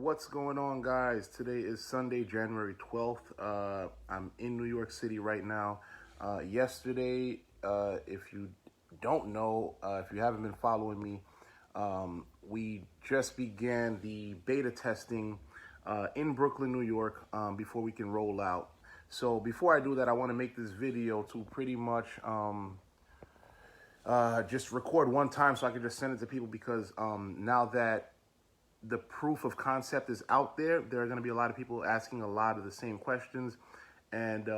What's going on, guys? Today is Sunday, January 12th. I'm in New York City right now. Yesterday, if you don't know, if you haven't been following me, we just began the beta testing in Brooklyn, New York, before we can roll out. So before I do that, I want to make this video to pretty much just record one time so I can just send it to people, because now that the proof of concept is out there are going to be a lot of people asking a lot of the same questions. And,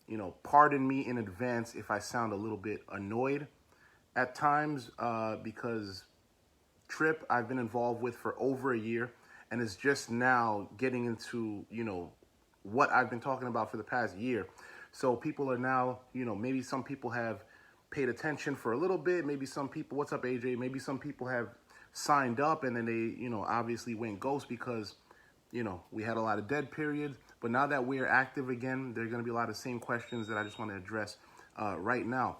you know, pardon me in advance if I sound a little bit annoyed at times, because Tryp I've been involved with for over a year, and is just now getting into, you know, what I've been talking about for the past year. So people are now, you know, maybe some people have paid attention for a little bit. Maybe some people, what's up, AJ? Maybe some people have signed up and then they, you know, obviously went ghost because, you know, we had a lot of dead periods. But now that we're active again, there are going to be a lot of same questions that I just want to address right now.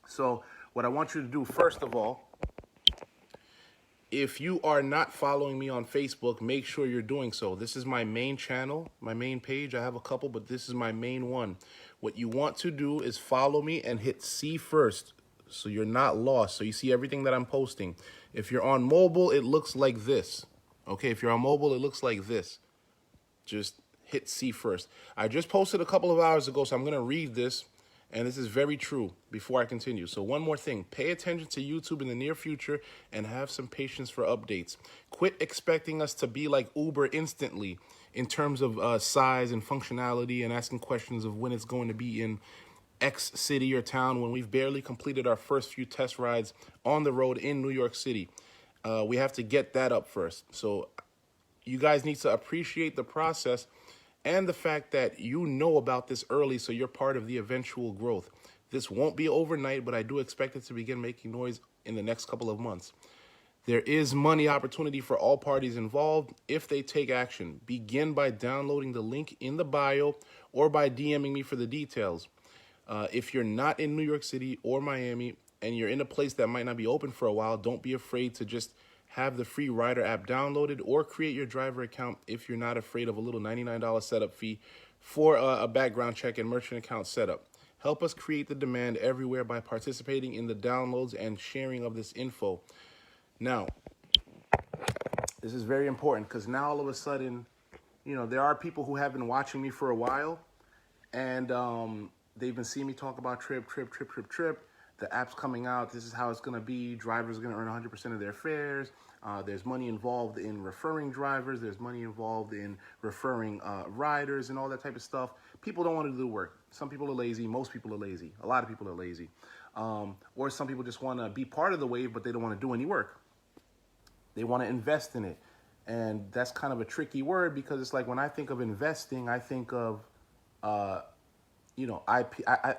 So what I want you to do, first of all, if you are not following me on Facebook, make sure you're doing so. This is my main channel, my main page. I have a couple, but this is my main one. What you want to do is follow me and hit see first, so you're not lost, so you see everything that I'm posting. If you're on mobile, it looks like this. Okay, if you're on mobile, it looks like this. Just hit see first. I just posted a couple of hours ago, so I'm going to read this, and this is very true before I continue. So one more thing, pay attention to YouTube in the near future and have some patience for updates. Quit expecting us to be like Uber instantly in terms of size and functionality, and asking questions of when it's going to be in X city or town when we've barely completed our first few test rides on the road in New York City. We have to get that up first. So you guys need to appreciate the process and the fact that you know about this early, so you're part of the eventual growth. This won't be overnight, but I do expect it to begin making noise in the next couple of months. There is money opportunity for all parties involved if they take action. Begin by downloading the link in the bio or by DMing me for the details. If you're not in New York City or Miami and you're in a place that might not be open for a while, don't be afraid to just have the free Rider app downloaded or create your driver account if you're not afraid of a little $99 setup fee for a background check and merchant account setup. Help us create the demand everywhere by participating in the downloads and sharing of this info. Now, this is very important, because now all of a sudden, you know, there are people who have been watching me for a while, and they've been seeing me talk about Tryp. The app's coming out. This is how it's going to be. Drivers are going to earn 100% of their fares. There's money involved in referring drivers. There's money involved in referring riders and all that type of stuff. People don't want to do the work. Some people are lazy. Most people are lazy. A lot of people are lazy. Or some people just want to be part of the wave, but they don't want to do any work. They want to invest in it. And that's kind of a tricky word, because it's like when I think of investing, I think of, you know, I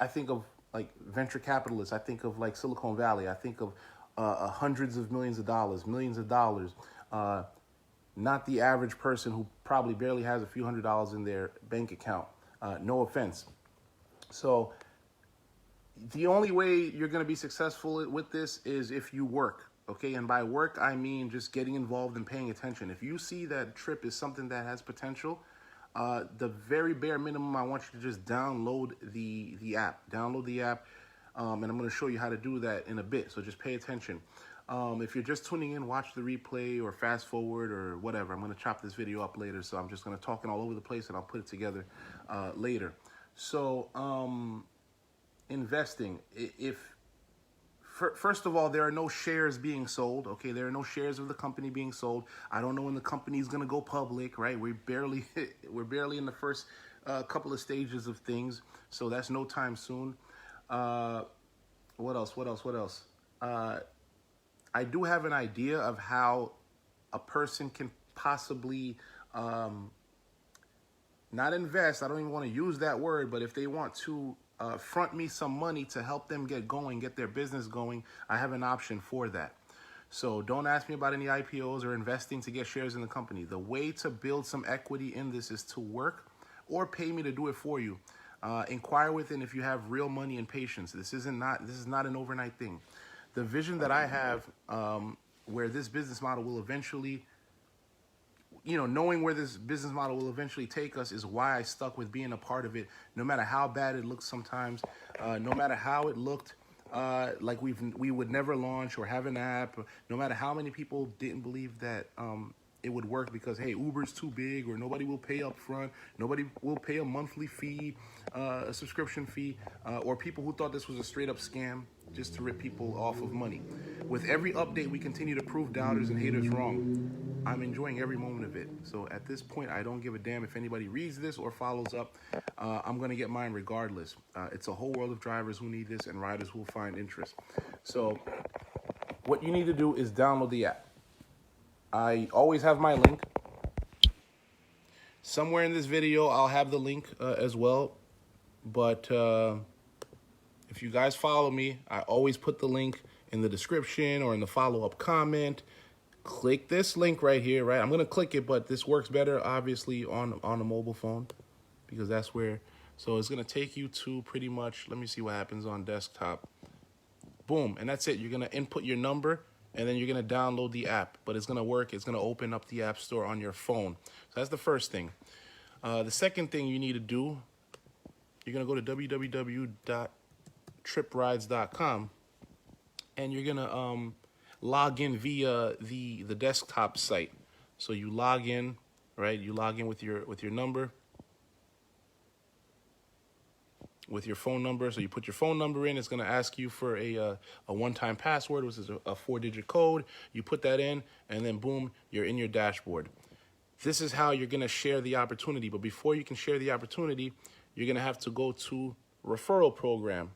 think of like venture capitalists. I think of like Silicon Valley. I think of hundreds of millions of dollars, not the average person who probably barely has a few $100s in their bank account. No offense. So the only way you're going to be successful with this is if you work. Okay, and by work, I mean just getting involved and paying attention. If you see that Tryp is something that has potential, the very bare minimum, I want you to just download the app. Download the app, and I'm going to show you how to do that in a bit, so just pay attention. If you're just tuning in, watch the replay or fast forward or whatever. I'm going to chop this video up later, so I'm just going to talk all over the place, and I'll put it together later. So, investing. First of all, there are no shares being sold. Okay, there are no shares of the company being sold. I don't know when the company is going to go public, right? We're barely in the first couple of stages of things, so that's no time soon. What else? I do have an idea of how a person can possibly not invest. I don't even want to use that word, but if they want to front me some money to help them get going, get their business going, I have an option for that. So don't ask me about any IPOs or investing to get shares in the company. The way to build some equity in this is to work or pay me to do it for you. Inquire within if you have real money and patience. This is not an overnight thing. The vision that I have, where this business model will eventually knowing where this business model will eventually take us is why I stuck with being a part of it, no matter how bad it looks sometimes, no matter how it looked like we would never launch or have an app, no matter how many people didn't believe that it would work because, hey, Uber's too big, or nobody will pay up front, nobody will pay a monthly fee, a subscription fee, or people who thought this was a straight up scam just to rip people off of money. With every update, we continue to prove doubters and haters wrong. I'm enjoying every moment of it. So at this point, I don't give a damn if anybody reads this or follows up. I'm going to get mine regardless. It's a whole world of drivers who need this and riders who will find interest. So what you need to do is download the app. I always have my link. Somewhere in this video, I'll have the link as well. But if you guys follow me, I always put the link in the description or in the follow-up comment. Click this link right here, right? I'm going to click it, but this works better, obviously, on a mobile phone because that's where. So it's going to take you to pretty much, let me see what happens on desktop. Boom, and that's it. You're going to input your number, and then you're going to download the app. But it's going to work. It's going to open up the App Store on your phone. So that's the first thing. The second thing you need to do, you're going to go to www.tryprides.com, and you're going to log in via the desktop site. So you log in, right? You log in with your number, with your phone number. So you put your phone number in. It's going to ask you for a one-time password, which is a 4-digit code. You put that in, and then boom, you're in your dashboard. This is how you're going to share the opportunity. But before you can share the opportunity, you're going to have to go to Referral Program.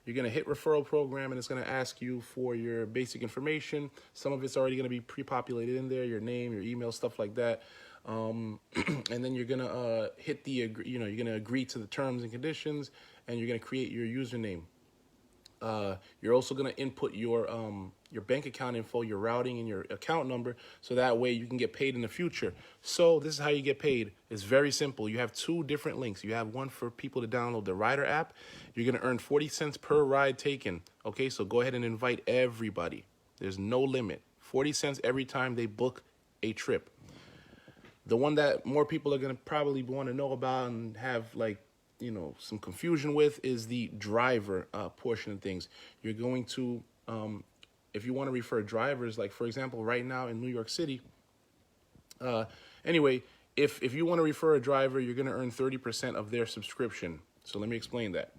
You're going to hit Referral Program, and it's going to ask you for your basic information. Some of it's already going to be pre-populated in there, your name, your email, stuff like that. And then you're going to hit the, you're going to agree to the terms and conditions, and you're going to create your username. You're also going to input your bank account info, your routing, and your account number, so that way you can get paid in the future. So this is how you get paid. It's very simple. You have 2 different links. You have one for people to download the Rider app. You're going to earn 40 cents per ride taken. Okay, so go ahead and invite everybody. There's no limit. 40 cents every time they book a trip. The one that more people are going to probably want to know about and have some confusion with is the driver portion of things. You're going to, if you want to refer drivers, like for example, right now in New York City, anyway, if you want to refer a driver, you're going to earn 30% of their subscription. So let me explain that.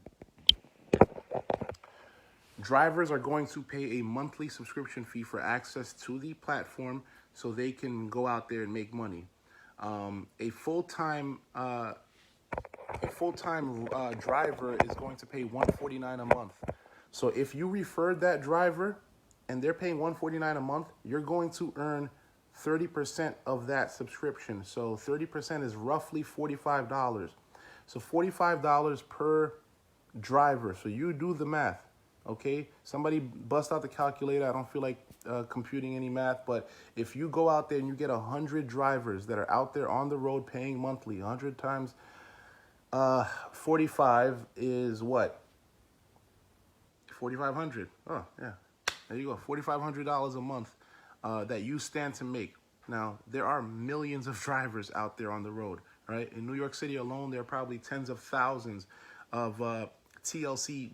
Drivers are going to pay a monthly subscription fee for access to the platform so they can go out there and make money. A full-time driver is going to pay $149 a month. So if you referred that driver and they're paying $149 a month, you're going to earn 30% of that subscription. So 30% is roughly $45. So $45 per driver. So you do the math, okay? Somebody bust out the calculator. I don't feel like computing any math, but if you go out there and you get 100 drivers that are out there on the road paying monthly, 100 times 45 is what? 4,500. Oh, yeah. There you go. $4,500 a month that you stand to make. Now, there are millions of drivers out there on the road, right? In New York City alone, there are probably tens of thousands of TLC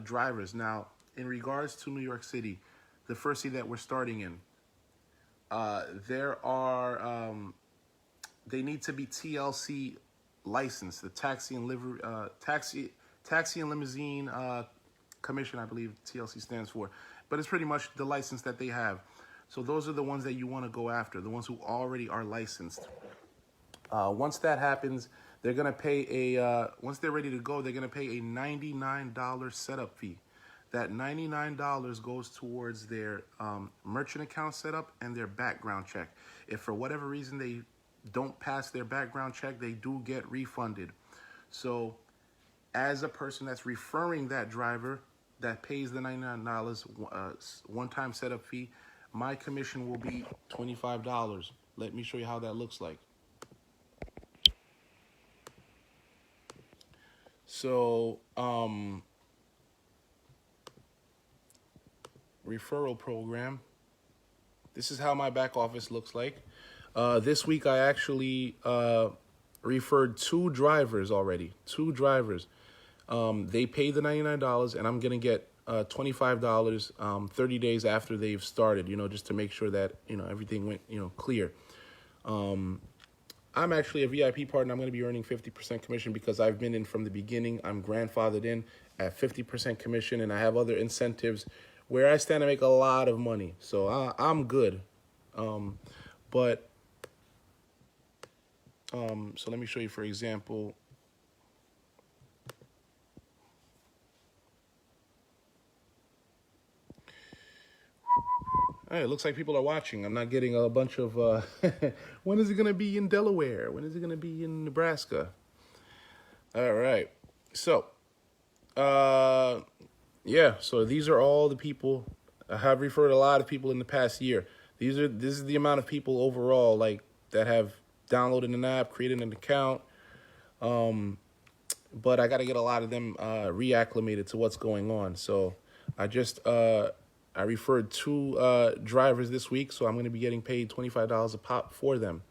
drivers. Now, in regards to New York City, the first city that we're starting in, they need to be TLC licensed, the Taxi and Limousine Commission, I believe TLC stands for, but it's pretty much the license that they have. So those are the ones that you want to go after, the ones who already are licensed. Once that happens, they're going to pay once they're ready to go, they're going to pay a $99 setup fee. That $99 goes towards their merchant account setup and their background check. If for whatever reason they don't pass their background check, they do get refunded. So as a person that's referring that driver that pays the $99 one-time setup fee, my commission will be $25. Let me show you how that looks like. So referral program. This is how my back office looks like. This week I actually referred 2 drivers already. 2 drivers. They paid the $99, and I'm gonna get $25 30 days after they've started. Just to make sure that everything went clear. I'm actually a VIP partner. I'm going to be earning 50% commission because I've been in from the beginning. I'm grandfathered in at 50% commission, and I have other incentives where I stand to make a lot of money. So I'm good. But so let me show you, for example. Hey, it looks like people are watching. I'm not getting a bunch of, when is it going to be in Delaware? When is it going to be in Nebraska? All right. So, yeah, so these are all the people. I have referred a lot of people in the past year. This is the amount of people overall, like, that have downloaded an app, created an account. But I got to get a lot of them reacclimated to what's going on. So I referred 2 drivers this week, so I'm going to be getting paid $25 a pop for them.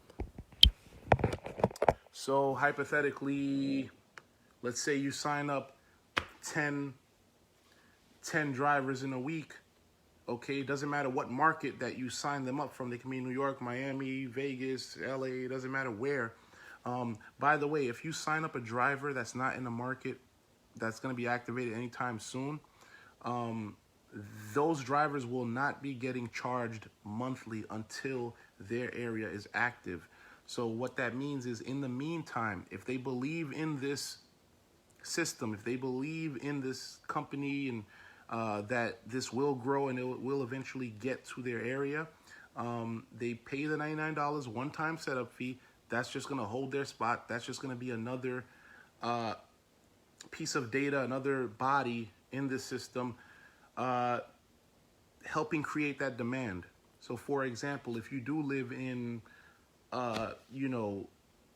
So hypothetically, let's say you sign up 10 drivers in a week. Okay, it doesn't matter what market that you sign them up from. They can be New York, Miami, Vegas, LA, it doesn't matter where. By the way, if you sign up a driver that's not in the market that's going to be activated anytime soon, those drivers will not be getting charged monthly until their area is active. So what that means is, in the meantime, if they believe in this system, if they believe in this company and that this will grow and it will eventually get to their area, they pay the $99 one-time setup fee. That's just going to hold their spot. That's just going to be another piece of data, another body in this system, helping create that demand. So, for example, if you do live in,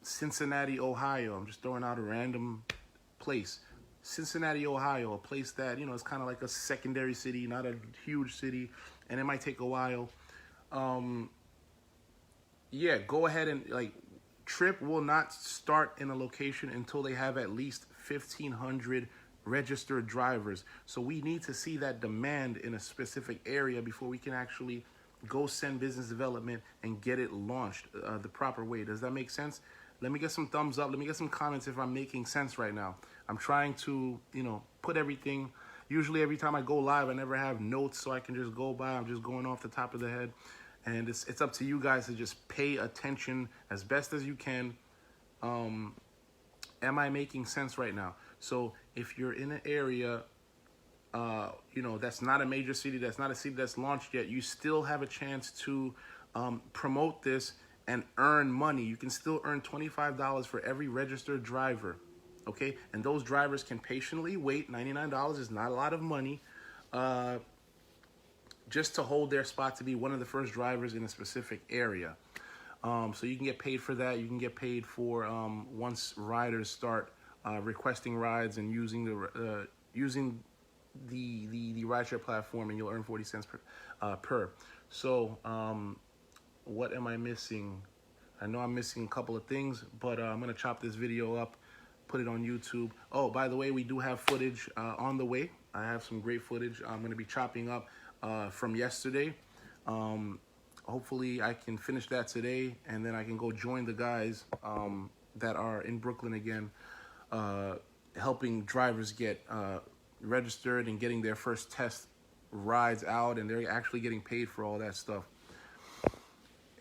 Cincinnati, Ohio, I'm just throwing out a random place. Cincinnati, Ohio, a place that, is kind of like a secondary city, not a huge city, and it might take a while. Yeah, go ahead and, Tryp will not start in a location until they have at least 1,500 registered drivers. So we need to see that demand in a specific area before we can actually go send business development and get it launched the proper way. Does that make sense? Let me get some thumbs up. Let me get some comments if I'm making sense right now. I'm trying to, put everything. Usually every time I go live, I never have notes, so I can just go by. I'm just going off the top of the head. And it's up to you guys to just pay attention as best as you can. Am I making sense right now? So if you're in an area, that's not a major city, that's not a city that's launched yet, you still have a chance to promote this and earn money. You can still earn $25 for every registered driver, okay? And those drivers can patiently wait. $99 is not a lot of money, just to hold their spot to be one of the first drivers in a specific area. So you can get paid for that. You can get paid for once riders start requesting rides and using the Rideshare platform, and you'll earn 40 cents per. So what am I missing? I know I'm missing a couple of things, but I'm gonna chop this video up, put it on YouTube. Oh, by the way, we do have footage on the way. I have some great footage I'm gonna be chopping up from yesterday. Hopefully I can finish that today, and then I can go join the guys that are in Brooklyn again, helping drivers get registered and getting their first test rides out, and they're actually getting paid for all that stuff.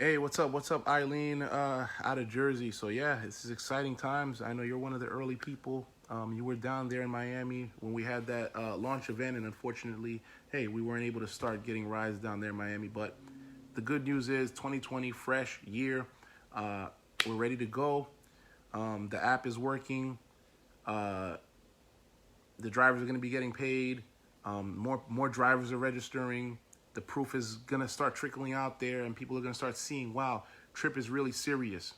Hey, what's up? What's up, Eileen, out of Jersey? So yeah, this is exciting times. I know you're one of the early people. You were down there in Miami when we had that launch event, and unfortunately, hey, we weren't able to start getting rides down there in Miami. But the good news is 2020, fresh year. We're ready to go. The app is working. The drivers are going to be getting paid. More drivers are registering. The proof is going to start trickling out there, and people are going to start seeing, wow, Tryp is really serious,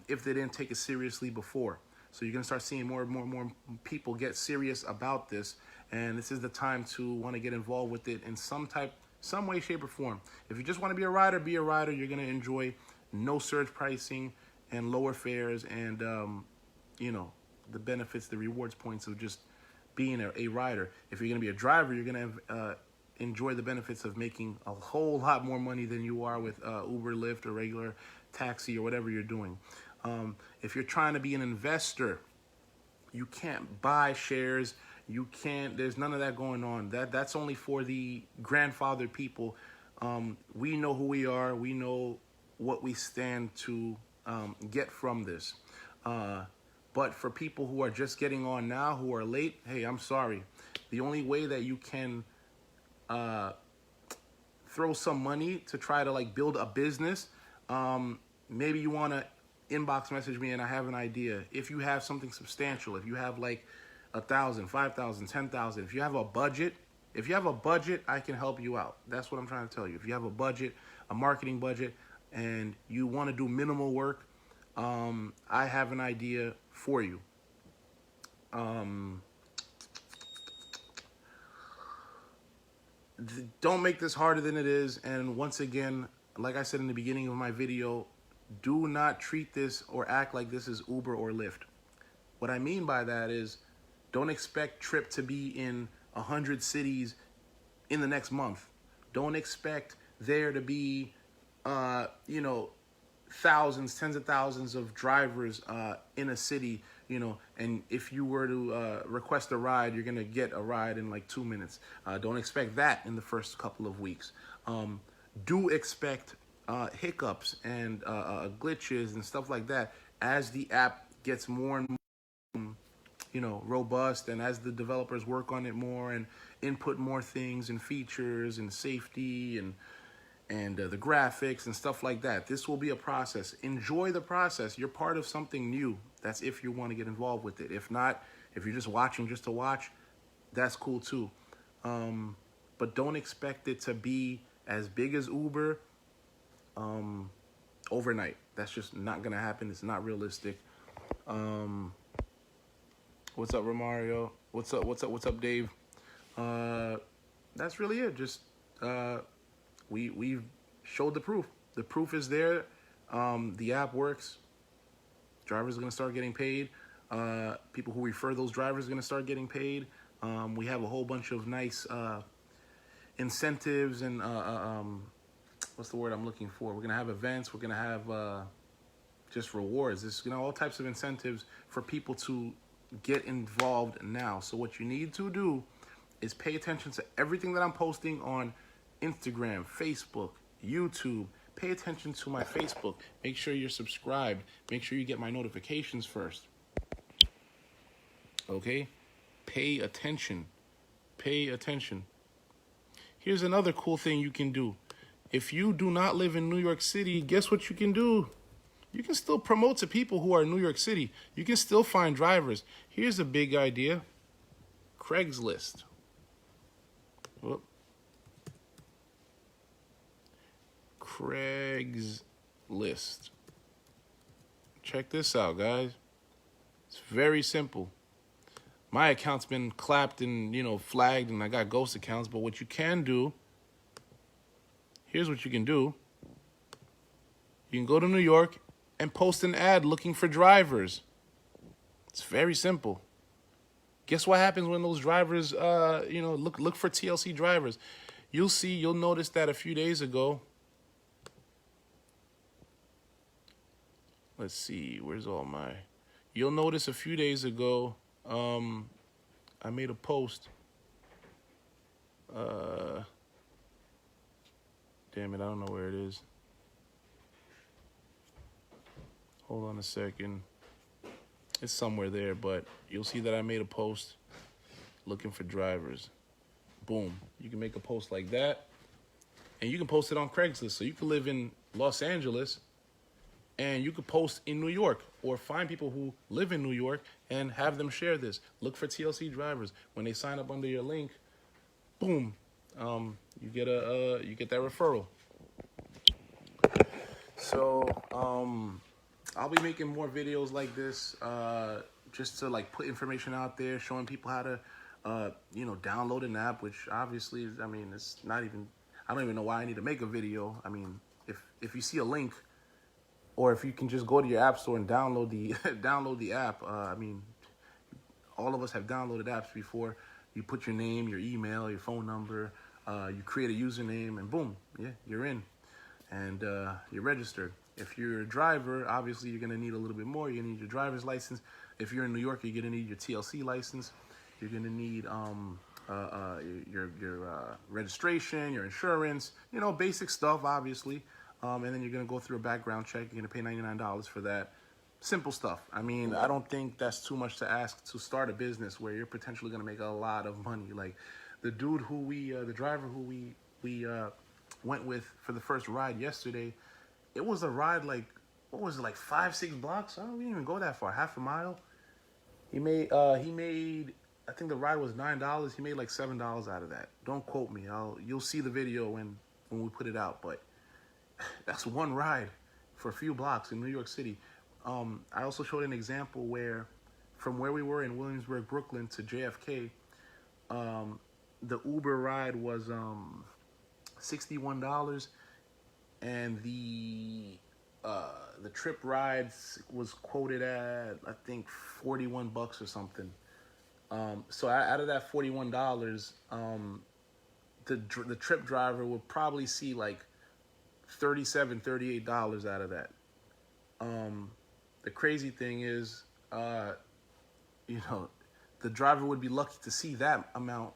if they didn't take it seriously before. So you're going to start seeing more and more people get serious about this, and this is the time to want to get involved with it in some way, shape, or form. If you just want to be a rider, you're going to enjoy no surge pricing and lower fares, and you know, the benefits, the rewards points of just being a rider. If you're going to be a driver, you're going to enjoy the benefits of making a whole lot more money than you are with Uber, Lyft, or regular taxi, or whatever you're doing. If you're trying to be an investor, you can't buy shares. You can't. There's none of that going on. That's only for the grandfathered people. We know who we are. We know what we stand to get from this. But for people who are just getting on now, who are late, hey, I'm sorry. The only way that you can throw some money to try to like build a business, maybe you want to inbox message me and I have an idea. If you have something substantial, if you have like 1,000, 5,000, 10,000, if you have a budget, I can help you out. That's what I'm trying to tell you. If you have a budget, a marketing budget, and you want to do minimal work, I have an idea for you. Don't make this harder than it is. And once again, like I said in the beginning of my video, do not treat this or act like this is Uber or Lyft. What I mean by that is, don't expect Tryp to be in 100 cities in the next month. Don't expect there to be, you know, thousands, tens of thousands of drivers in a city, you know, and if you were to request a ride, you're going to get a ride in like 2 minutes. Don't expect that in the first couple of weeks. Do expect hiccups and glitches and stuff like that as the app gets more and more, you know, robust, and as the developers work on it more and input more things and features and safety and the graphics and stuff like that. This will be a process. Enjoy the process. You're part of something new. That's if you want to get involved with it. If not, if you're just watching just to watch, that's cool too. But don't expect it to be as big as Uber overnight. That's just not gonna happen. It's not realistic. What's up, Romario? What's up, Dave? That's really it. Just we've showed the proof. The proof is there. The app works. Drivers are gonna start getting paid. People who refer those drivers are gonna start getting paid. We have a whole bunch of nice incentives and what's the word I'm looking for? We're gonna have events. We're gonna have just rewards. There's, you know, all types of incentives for people to get involved now. So what you need to do is pay attention to everything that I'm posting on Instagram, Facebook, YouTube. Pay attention to my Facebook. Make sure you're subscribed. Make sure you get my notifications first. Okay? Pay attention. Pay attention. Here's another cool thing you can do. If you do not live in New York City, guess what you can do? You can still promote to people who are in New York City. You can still find drivers. Here's a big idea. Craigslist. Whoop. Craigslist. Check this out, guys. It's very simple. My account's been clapped and, you know, flagged, and I got ghost accounts. But what you can do, here's what you can do. You can go to New York and post an ad looking for drivers. It's very simple. Guess what happens when those drivers, you know, look for TLC drivers? You'll notice that a few days ago. Let's see, where's all my? You'll notice a few days ago, I made a post. Damn it, I don't know where it is. Hold on a second. It's somewhere there, but you'll see that I made a post looking for drivers. Boom. You can make a post like that, and you can post it on Craigslist. So you can live in Los Angeles, and you could post in New York, or find people who live in New York and have them share this. Look for TLC drivers. When they sign up under your link, boom, you get that referral. So I'll be making more videos like this, just to like put information out there, showing people how to, you know, download an app. Which obviously, I mean, it's not even. I don't even know why I need to make a video. I mean, if you see a link, or if you can just go to your app store and download the download the app. I mean, all of us have downloaded apps before. You put your name, your email, your phone number, you create a username, and boom, yeah, you're in, and you're registered. If you're a driver, obviously you're gonna need a little bit more. You're gonna need your driver's license. If you're in New York, you're gonna need your TLC license. You're gonna need your registration, your insurance, you know, basic stuff, obviously. And then you're gonna go through a background check. You're gonna pay $99 for that. Simple stuff. I mean, I don't think that's too much to ask to start a business where you're potentially gonna make a lot of money. Like the dude who the driver who we went with for the first ride yesterday, it was a ride like, what was it, like 5-6 blocks? Oh, we didn't even go that far, half a mile. He made I think the ride was $9. He made like $7 out of that. Don't quote me. You'll see the video when we put it out. But that's one ride for a few blocks in New York City. I also showed an example where, from where we were in Williamsburg, Brooklyn to JFK, the Uber ride was $61, and the Tryp Rides was quoted at, I think, 41 bucks or something. So out of that $41, the Tryp driver would probably see like $37, $38 out of that. The crazy thing is, you know, the driver would be lucky to see that amount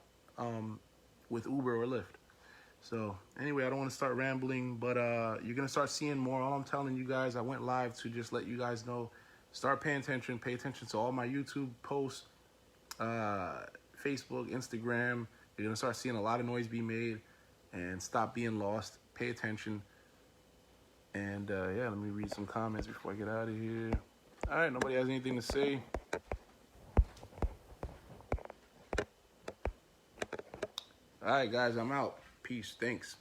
with Uber or Lyft. So anyway, I don't want to start rambling, but you're going to start seeing more. All I'm telling you guys, I went live to just let you guys know, start paying attention, pay attention to all my YouTube posts, Facebook, Instagram. You're going to start seeing a lot of noise be made, and stop being lost. Pay attention. And yeah, let me read some comments before I get out of here. All right, nobody has anything to say. All right, guys, I'm out. Peace. Thanks.